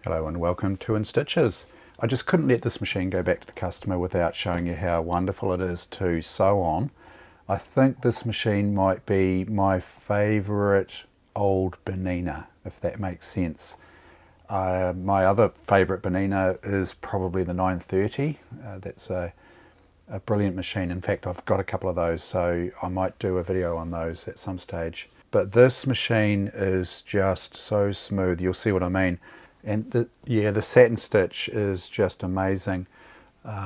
Hello and welcome to In Stitches. I just couldn't let this machine go back to the customer without showing you how wonderful it is to sew on. I think this machine might be my favourite old Bernina, if that makes sense. My other favourite Bernina is probably the 930. That's a brilliant machine. In fact, I've got a couple of those, so I might do a video on those at some stage. But this machine is just so smooth, you'll see what I mean. And the satin stitch is just amazing.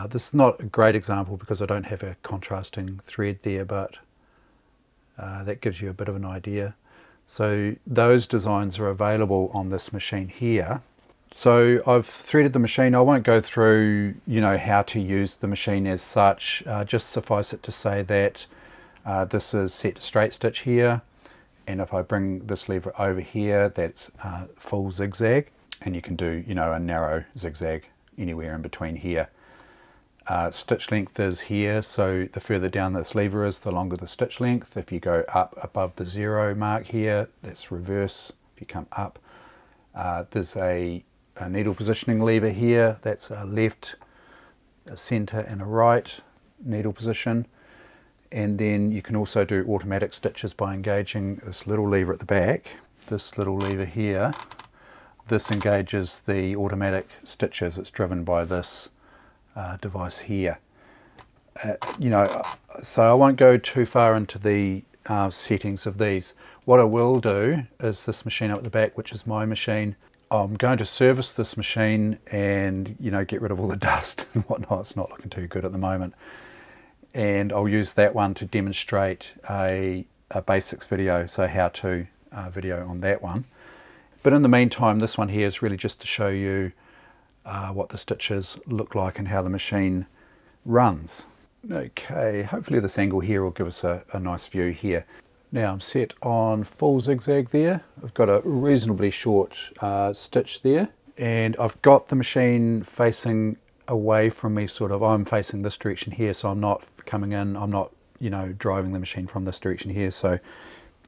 This is not a great example because I don't have a contrasting thread there, but that gives you a bit of an idea. So those designs are available on this machine here. So I've threaded the machine. I won't go through, how to use the machine as such. Just suffice it to say that this is set to straight stitch here. And if I bring this lever over here, that's full zigzag. And you can do, a narrow zigzag anywhere in between here. Stitch length is here, so the further down this lever is, the longer the stitch length. If you go up above the 0 mark here, that's reverse. If you come up, there's a needle positioning lever here. That's a left, a center and a right needle position. And then you can also do automatic stitches by engaging this little lever at the back. This little lever here. This engages the automatic stitches. It's driven by this device here. So I won't go too far into the settings of these. What I will do is this machine up at the back, which is my machine. I'm going to service this machine and get rid of all the dust and whatnot. It's not looking too good at the moment. And I'll use that one to demonstrate a basics video, so how-to video on that one. But in the meantime, this one here is really just to show you what the stitches look like and how the machine runs. Okay, hopefully this angle here will give us a nice view here. Now I'm set on full zigzag there. I've got a reasonably short stitch there, and I've got the machine facing away from me, sort of. I'm facing this direction here, so I'm not coming in, I'm not driving the machine from this direction here. So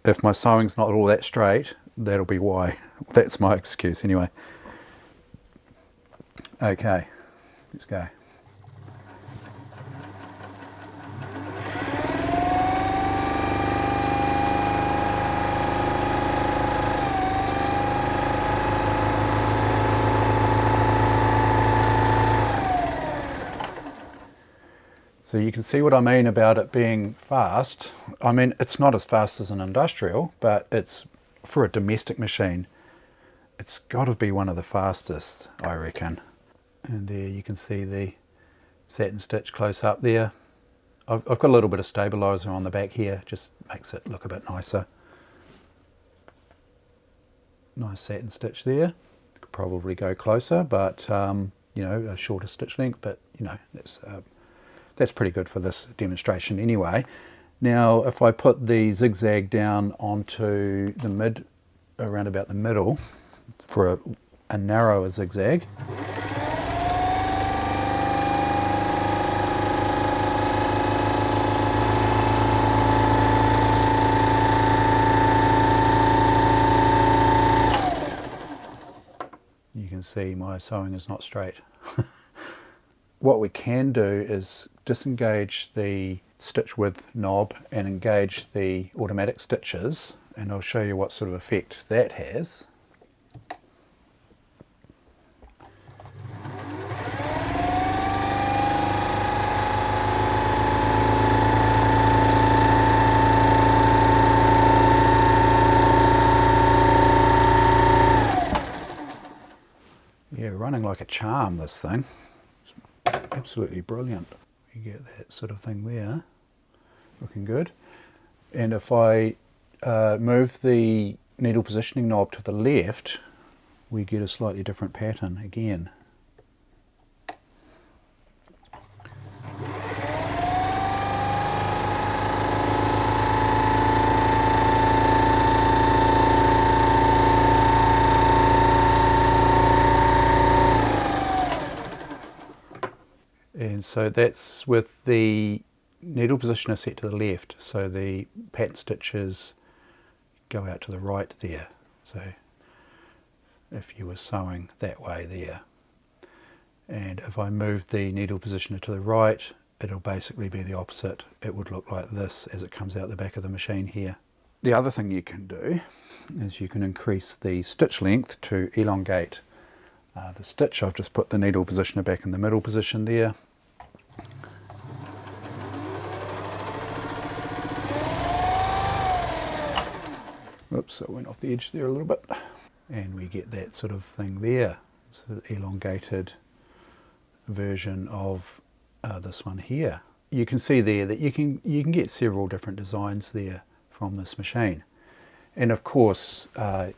if my sewing's not all that straight, that'll be why. That's my excuse anyway. Okay, let's go. So you can see what I mean about it being fast. I mean, it's not as fast as an industrial, but it's, for a domestic machine, it's got to be one of the fastest, I reckon. And there you can see the satin stitch close up there. I've got a little bit of stabilizer on the back here, just makes it look a bit nicer. Nice satin stitch there. Could probably go closer, but a shorter stitch length, but that's pretty good for this demonstration anyway. Now if I put the zigzag down onto the around about the middle for a narrower zigzag, you can see my sewing is not straight. What we can do is disengage the stitch width knob and engage the automatic stitches, and I'll show you what sort of effect that has. Yeah, running like a charm, this thing. Absolutely brilliant. You get that sort of thing there, looking good. And if I move the needle positioning knob to the left, we get a slightly different pattern again. And so that's with the needle positioner set to the left, so the pattern stitches go out to the right there. So if you were sewing that way there. And if I move the needle positioner to the right, it'll basically be the opposite. It would look like this as it comes out the back of the machine here. The other thing you can do is you can increase the stitch length to elongate the stitch. I've just put the needle positioner back in the middle position there. Oops, I went off the edge there a little bit. And we get that sort of thing there, sort of elongated version of this one here. You can see there that you can get several different designs there from this machine. And of course,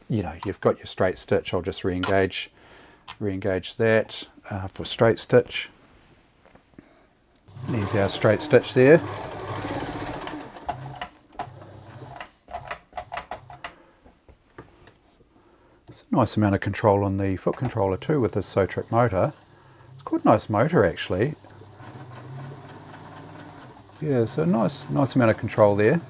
you know, you've got your straight stitch. I'll just re-engage that for straight stitch. There's our straight stitch there. It's a nice amount of control on the foot controller too with this Sotric motor. It's quite a nice motor actually. Yeah, so nice amount of control there.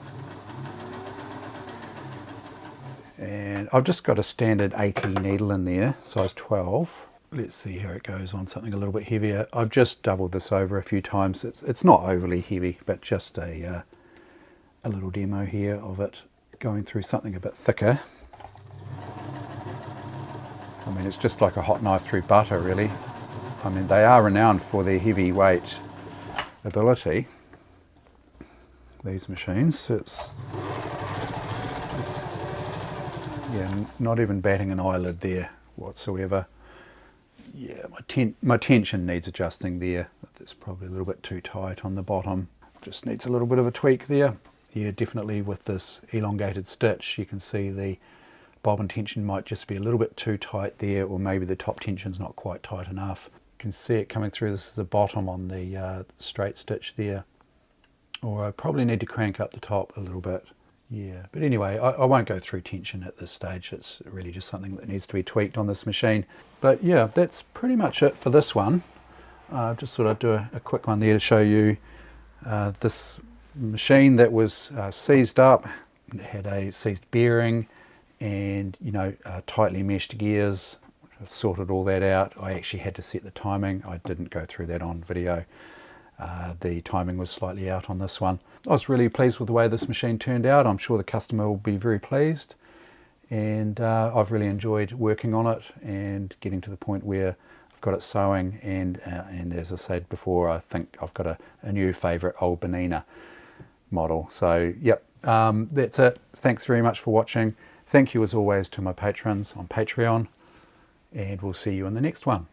And I've just got a standard 80 needle in there, size 12. Let's see how it goes on something a little bit heavier. I've just doubled this over a few times. It's not overly heavy, but just a little demo here of it going through something a bit thicker. I mean, it's just like a hot knife through butter, really. I mean, they are renowned for their heavyweight ability, these machines. It's, yeah, not even batting an eyelid there whatsoever. Yeah, my tension needs adjusting there. That's probably a little bit too tight on the bottom. Just needs a little bit of a tweak there. Yeah, definitely with this elongated stitch, you can see the bobbin tension might just be a little bit too tight there, or maybe the top tension's not quite tight enough. You can see it coming through. This is the bottom on the straight stitch there. Or I probably need to crank up the top a little bit. Yeah, but anyway, I won't go through tension at this stage. It's really just something that needs to be tweaked on this machine. But yeah, that's pretty much it for this one. Just thought I'd do a quick one there to show you this machine that was seized up. It had a seized bearing and, you know, tightly meshed gears. I've sorted all that out. I actually had to set the timing. I didn't go through that on video. The timing was slightly out on this one. I was really pleased with the way this machine turned out. I'm sure the customer will be very pleased, and I've really enjoyed working on it and getting to the point where I've got it sewing, and as I said before, I think I've got a new favourite old Bernina model. So yep, that's it. Thanks very much for watching. Thank you as always to my patrons on Patreon, and we'll see you in the next one.